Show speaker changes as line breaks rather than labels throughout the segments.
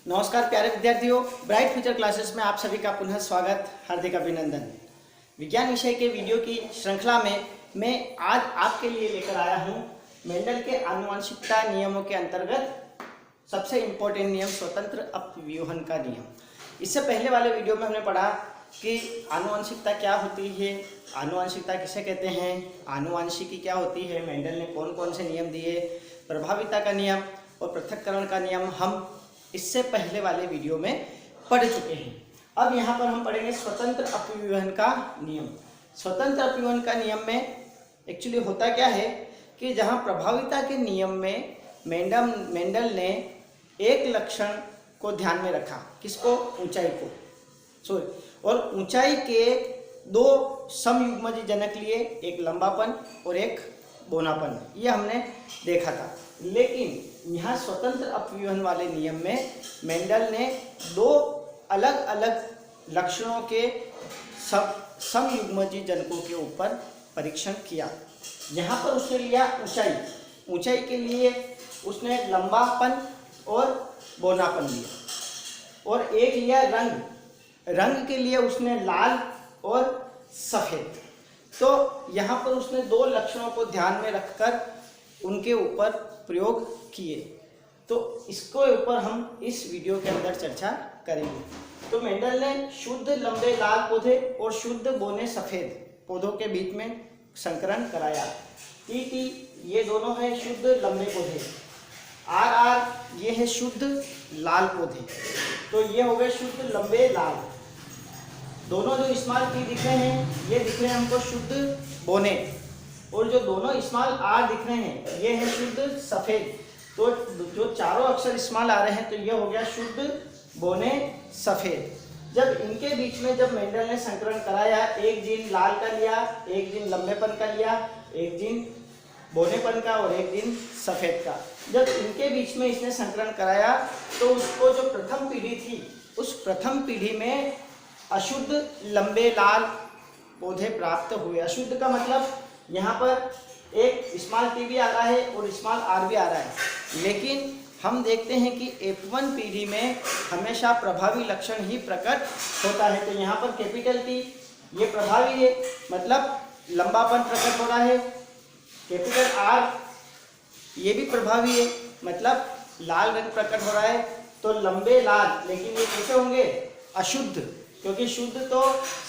नमस्कार प्यारे विद्यार्थियों, ब्राइट फ्यूचर क्लासेस में आप सभी का पुनः स्वागत, हार्दिक अभिनंदन। विज्ञान विषय के वीडियो की श्रृंखला में मैं आज आपके लिए लेकर आया हूं मेंडल के आनुवंशिकता नियमों के अंतर्गत सबसे इम्पोर्टेंट नियम स्वतंत्र अपव्यूहन का नियम। इससे पहले वाले वीडियो में हमने पढ़ा कि आनुवंशिकता क्या होती है, आनुवंशिकता किसे कहते हैं, आनुवंशिकी क्या होती है, मेंडल ने कौन कौन से नियम दिए, प्रभाविता का नियम और पृथक्करण का नियम हम इससे पहले वाले वीडियो में पढ़ चुके हैं। अब यहाँ पर हम पढ़ेंगे स्वतंत्र अपव्यूहन का नियम। स्वतंत्र अपव्यूहन का नियम में एक्चुअली होता क्या है कि जहाँ प्रभाविता के नियम में मेंडल ने एक लक्षण को ध्यान में रखा, किसको, ऊंचाई को, और ऊंचाई के दो समयुग्मजी जनक लिए, एक लंबापन और एक बोनापन, ये हमने देखा था। लेकिन यहाँ स्वतंत्र अपव्यूहन वाले नियम में मेंडल ने दो अलग अलग लक्षणों के समयुग्मजी जनकों के ऊपर परीक्षण किया। यहाँ पर उसने लिया ऊंचाई के लिए उसने लंबापन और बोनापन लिया, और एक लिया रंग के लिए उसने लाल और सफ़ेद। तो यहाँ पर उसने दो लक्षणों को ध्यान में रखकर उनके ऊपर प्रयोग किए। तो इसको ऊपर हम इस वीडियो के अंदर चर्चा करेंगे। तो मेंडल ने शुद्ध लंबे लाल पौधे और शुद्ध बोने सफ़ेद पौधों के बीच में संकरण कराया। टी ये दोनों है शुद्ध लंबे पौधे, आर ये है शुद्ध लाल पौधे। तो ये हो गए शुद्ध लंबे लाल। दोनों जो स्मॉल टी दिख रहे हैं ये दिख रहे हैं हमको शुद्ध बोने, और जो दोनों स्मॉल आर दिख रहे हैं ये है शुद्ध सफ़ेद। तो जो चारों अक्षर स्मॉल आ रहे हैं तो ये हो गया शुद्ध बोने सफ़ेद। जब इनके बीच में जब मेंडल ने संकरण कराया, एक जीन लाल का लिया, एक जीन लंबेपन का लिया, एक जीन बोनेपन का और एक जीन सफ़ेद का। जब इनके बीच में इसने संकरण कराया तो उसको जो प्रथम पीढ़ी थी उस प्रथम पीढ़ी में अशुद्ध लंबे लाल पौधे प्राप्त हुए। अशुद्ध का मतलब यहाँ पर एक स्मॉल टी भी आ रहा है और स्मॉल आर भी आ रहा है, लेकिन हम देखते हैं कि F1 पीढ़ी में हमेशा प्रभावी लक्षण ही प्रकट होता है। तो यहाँ पर कैपिटल टी ये प्रभावी है, मतलब लंबापन प्रकट हो रहा है। कैपिटल आर ये भी प्रभावी है, मतलब लाल रंग प्रकट हो रहा है। तो लंबे लाल, लेकिन ये कैसे होंगे, अशुद्ध, क्योंकि शुद्ध तो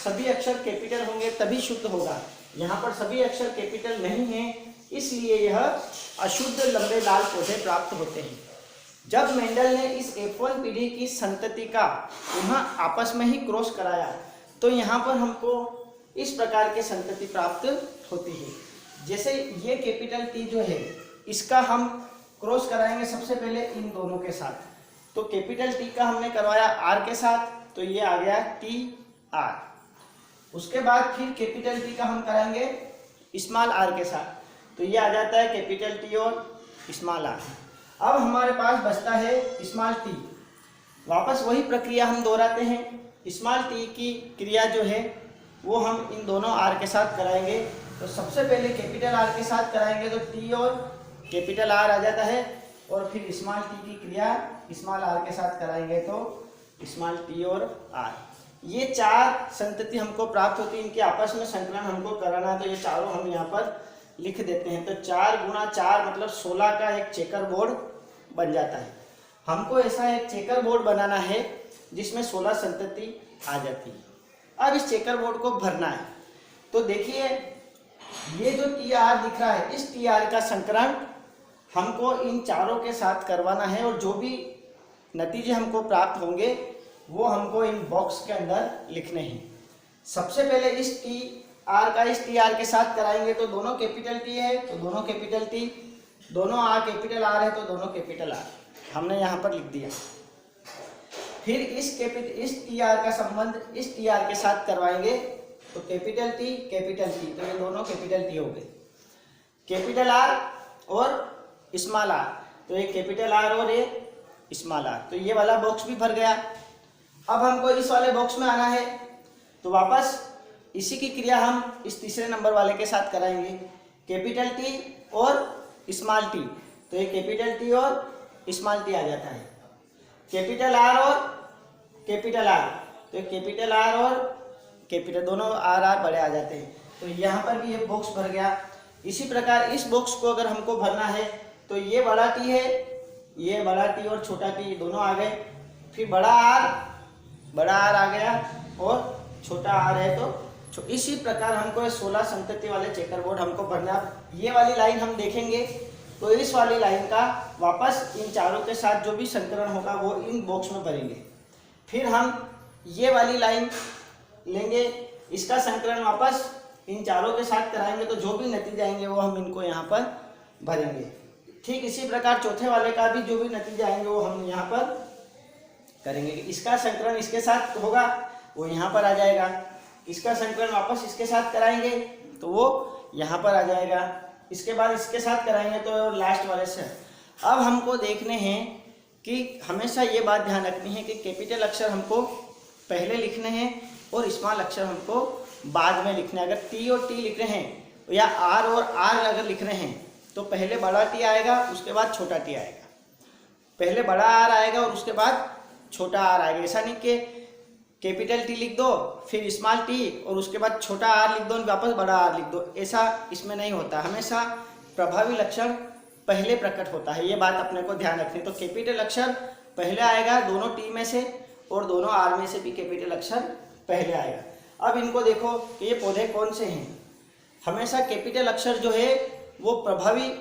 सभी अक्षर कैपिटल होंगे तभी शुद्ध होगा। यहाँ पर सभी अक्षर कैपिटल नहीं है, इसलिए यह अशुद्ध लंबे लाल पौधे प्राप्त होते हैं। जब मेंडल ने इस F1 पीढ़ी की संतति का पुनः आपस में ही क्रॉस कराया तो यहाँ पर हमको इस प्रकार के संतति प्राप्त होती है। जैसे ये कैपिटल टी जो है इसका हम क्रॉस कराएंगे सबसे पहले इन दोनों के साथ। तो कैपिटल टी का हमने करवाया आर के साथ, तो ये आ गया टी आर। उसके बाद फिर कैपिटल टी का हम कराएंगे स्मॉल आर के साथ, तो ये आ जाता है कैपिटल टी और स्मॉल आर। अब हमारे पास बचता है स्मॉल टी। वापस वही प्रक्रिया हम दोहराते हैं। स्मॉल टी की क्रिया जो है वो हम इन दोनों आर के साथ कराएंगे। तो सबसे पहले कैपिटल आर के साथ कराएंगे तो टी और कैपिटल आर आ जाता है, और फिर स्मॉल टी की क्रिया स्मॉल आर के साथ कराएंगे तो स्मॉल टी और आर। ये चार संतति हमको प्राप्त होती है, इनके आपस में संकलन हमको कराना है। तो ये चारों हम यहाँ पर लिख देते हैं। तो 4 × 4 मतलब 16 का एक चेकर बोर्ड बन जाता है। हमको ऐसा एक चेकर बोर्ड बनाना है जिसमें 16 संतति आ जाती है। अब इस चेकर बोर्ड को भरना है। तो देखिए ये जो टी आर दिख रहा है, इस टी आर का संकरण हमको इन चारों के साथ करवाना है, और जो भी नतीजे हमको प्राप्त होंगे वो हमको इन बॉक्स के अंदर लिखने हैं। सबसे पहले इस टी आर का इस टी आर के साथ कराएंगे तो दोनों कैपिटल टी है तो दोनों कैपिटल टी, दोनों आर कैपिटल आर है तो दोनों कैपिटल आर, हमने यहाँ पर लिख दिया। फिर इस टी आर का संबंध इस टी आर के साथ करवाएंगे तो कैपिटल टी, तो ये दोनों कैपिटल टी हो गए। कैपिटल आर और स्मॉल आर, तो ये कैपिटल आर और ये स्मॉल आर, तो ये वाला बॉक्स भी भर गया। अब हमको इस वाले बॉक्स में आना है, तो वापस इसी की क्रिया हम इस तीसरे नंबर वाले के साथ कराएंगे, कैपिटल टी और स्मॉल टी। तो ये कैपिटल टी और स्मॉल टी आ जाता है। कैपिटल आर और कैपिटल आर, तो कैपिटल आर और कैपिटल दोनों आर बड़े आ जाते हैं। तो यहाँ पर भी ये बॉक्स भर गया। इसी प्रकार इस बॉक्स को अगर हमको भरना है तो ये बड़ा टी है, ये बड़ा टी और छोटा टी दोनों आ गए, फिर बड़ा आर आ गया और छोटा आर है तो इसी प्रकार हमको 16 संतति वाले चेकर बोर्ड हमको भरना। ये वाली लाइन हम देखेंगे तो इस वाली लाइन का वापस इन चारों के साथ जो भी संकरण होगा वो इन बॉक्स में भरेंगे। फिर हम ये वाली लाइन लेंगे, इसका संकलन वापस इन चारों के साथ कराएंगे तो जो भी नतीजे आएंगे वो हम इनको यहाँ पर भरेंगे। ठीक इसी प्रकार चौथे वाले का भी जो भी नतीजे आएंगे वो हम यहाँ पर करेंगे। इसका संकलन इसके साथ होगा वो यहाँ पर आ जाएगा, इसका संकलन वापस इसके साथ कराएंगे तो वो यहाँ पर आ जाएगा, इसके बाद इसके साथ कराएंगे तो लास्ट वाले से। अब हमको देखने हैं कि हमेशा ये बात ध्यान रखनी है कि कैपिटल अक्षर हमको पहले लिखने हैं और स्मॉल अक्षर हमको बाद में लिखना है। अगर टी और टी लिख रहे हैं या आर और आर अगर लिख रहे हैं तो पहले बड़ा टी आएगा उसके बाद छोटा टी आएगा, पहले बड़ा आर आएगा और उसके बाद छोटा आर आएगा। ऐसा नहीं कि कैपिटल टी लिख दो फिर स्मॉल टी और उसके बाद छोटा आर लिख दो वापस बड़ा आर लिख दो, ऐसा इसमें नहीं होता। हमेशा प्रभावी लक्षण पहले प्रकट होता है, ये बात अपने को ध्यान रखनी। तो कैपिटल अक्षर पहले आएगा दोनों टी में से और दोनों आर में से भी कैपिटल अक्षर पहले आएगा। अब इनको देखो कि ये पौधे कौन से हैं। हमेशा कैपिटल अक्षर जो है वो प्रभावी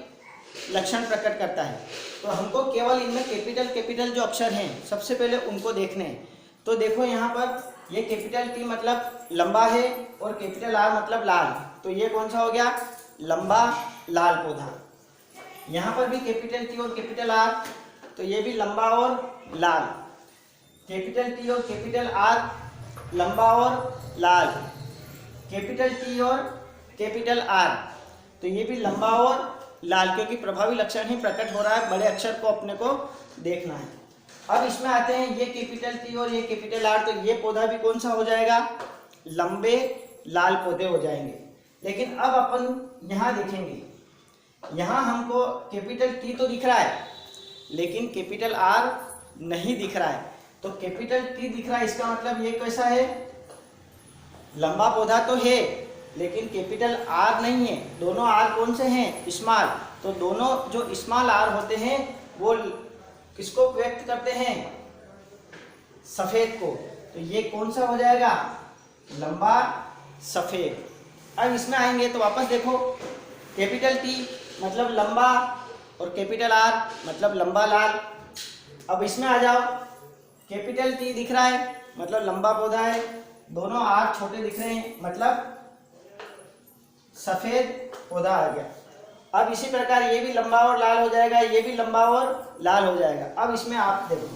लक्षण प्रकट करता है, तो हमको केवल इनमें कैपिटल जो अक्षर हैं सबसे पहले उनको देखने हैं। तो देखो यहाँ पर ये कैपिटल टी मतलब लंबा है और कैपिटल आर मतलब लाल, तो ये कौन सा हो गया, लंबा लाल पौधा। यहाँ पर भी कैपिटल टी और कैपिटल आर, तो ये भी लंबा और लाल। कैपिटल टी और कैपिटल आर लंबा और लाल, कैपिटल टी और कैपिटल आर, तो ये भी लंबा और लाल, क्योंकि प्रभावी लक्षण ही प्रकट हो रहा है, बड़े अक्षर को अपने को देखना है। अब इसमें आते हैं ये कैपिटल टी और ये कैपिटल आर, तो ये पौधा भी कौन सा हो जाएगा, लंबे लाल पौधे हो जाएंगे। लेकिन अब अपन यहाँ देखेंगे, यहाँ हमको कैपिटल टी तो दिख रहा है लेकिन कैपिटल आर नहीं दिख रहा है। तो कैपिटल टी दिख रहा है, इसका मतलब ये कैसा है, लंबा पौधा तो है लेकिन कैपिटल आर नहीं है। दोनों आर कौन से हैं, स्मॉल, तो दोनों जो स्मॉल आर होते हैं वो किसको व्यक्त करते हैं, सफेद को, तो ये कौन सा हो जाएगा, लंबा सफेद। अब इसमें आएंगे तो वापस देखो, कैपिटल टी मतलब लंबा और कैपिटल आर मतलब लंबा लाल। अब इसमें आ जाओ, कैपिटल टी दिख रहा है मतलब लंबा पौधा है, दोनों आर छोटे दिख रहे हैं मतलब सफेद पौधा आ गया। अब इसी प्रकार ये भी लंबा और लाल हो जाएगा, ये भी लंबा और लाल हो जाएगा। अब इसमें आप देखो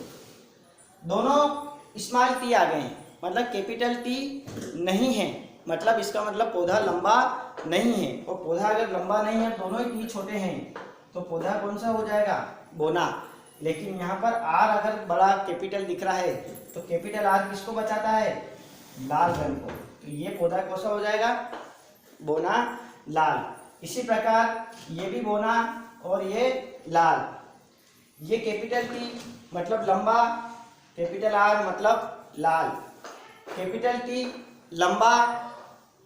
दोनों स्मॉल टी आ गए हैं मतलब कैपिटल टी नहीं है, मतलब इसका मतलब पौधा लंबा नहीं है। और पौधा अगर लंबा नहीं है, दोनों ही टी छोटे हैं, तो पौधा कौन सा हो जाएगा, बोना। लेकिन यहाँ पर आर अगर बड़ा कैपिटल दिख रहा है तो कैपिटल आर किसको बचाता है, लाल रंग को, तो ये पौधा कौन सा हो जाएगा, बोना लाल। इसी प्रकार ये भी बोना और ये लाल। ये कैपिटल टी मतलब लंबा, कैपिटल आर मतलब लाल। कैपिटल टी लंबा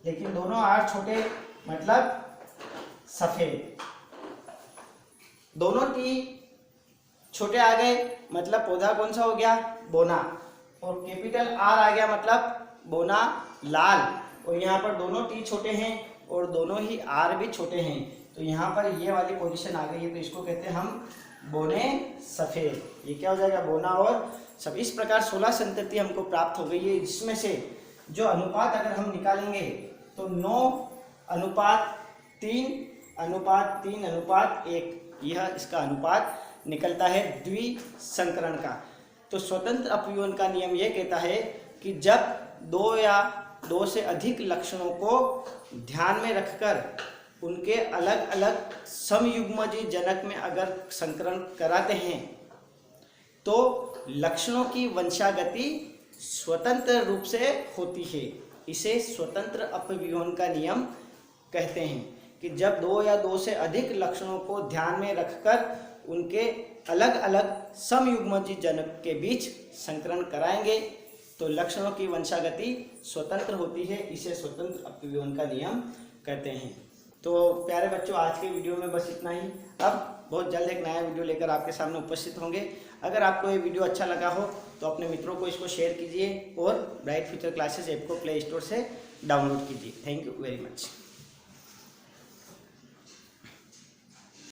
लेकिन दोनों आर छोटे मतलब सफेद। दोनों टी छोटे आ गए मतलब पौधा कौन सा हो गया, बोना। और कैपिटल आर आ गया मतलब बोना लाल। और यहाँ पर दोनों टी छोटे हैं और दोनों ही आर भी छोटे हैं, तो यहाँ पर ये वाली पोजीशन आ गई है, तो इसको कहते हैं हम बोने सफ़ेद। ये क्या हो जाएगा, बोना और सब। इस प्रकार 16 संतति हमको प्राप्त हो गई है, जिसमें से जो अनुपात अगर हम निकालेंगे तो 9:3:3:1, यह इसका अनुपात निकलता है द्विसंकरण का। तो स्वतंत्र अपव्यवन का नियम यह कहता है कि जब दो या दो से अधिक लक्षणों को ध्यान में रखकर उनके अलग अलग समयुग्मजी जनक में अगर संकरण कराते हैं तो लक्षणों की वंशागति स्वतंत्र रूप से होती है। इसे स्वतंत्र अपव्यवन का नियम कहते हैं कि जब दो या दो से अधिक लक्षणों को ध्यान में रखकर उनके अलग अलग समयुग्मजी जनक के बीच संकरण कराएंगे तो लक्षणों की वंशागति स्वतंत्र होती है। इसे स्वतंत्र अपव्यवन का नियम कहते हैं। तो प्यारे बच्चों, आज के वीडियो में बस इतना ही। अब बहुत जल्द एक नया वीडियो लेकर आपके सामने उपस्थित होंगे। अगर आपको ये वीडियो अच्छा लगा हो तो अपने मित्रों को इसको शेयर कीजिए और ब्राइट फ्यूचर क्लासेस ऐप को प्ले स्टोर से डाउनलोड कीजिए। Thank you very much.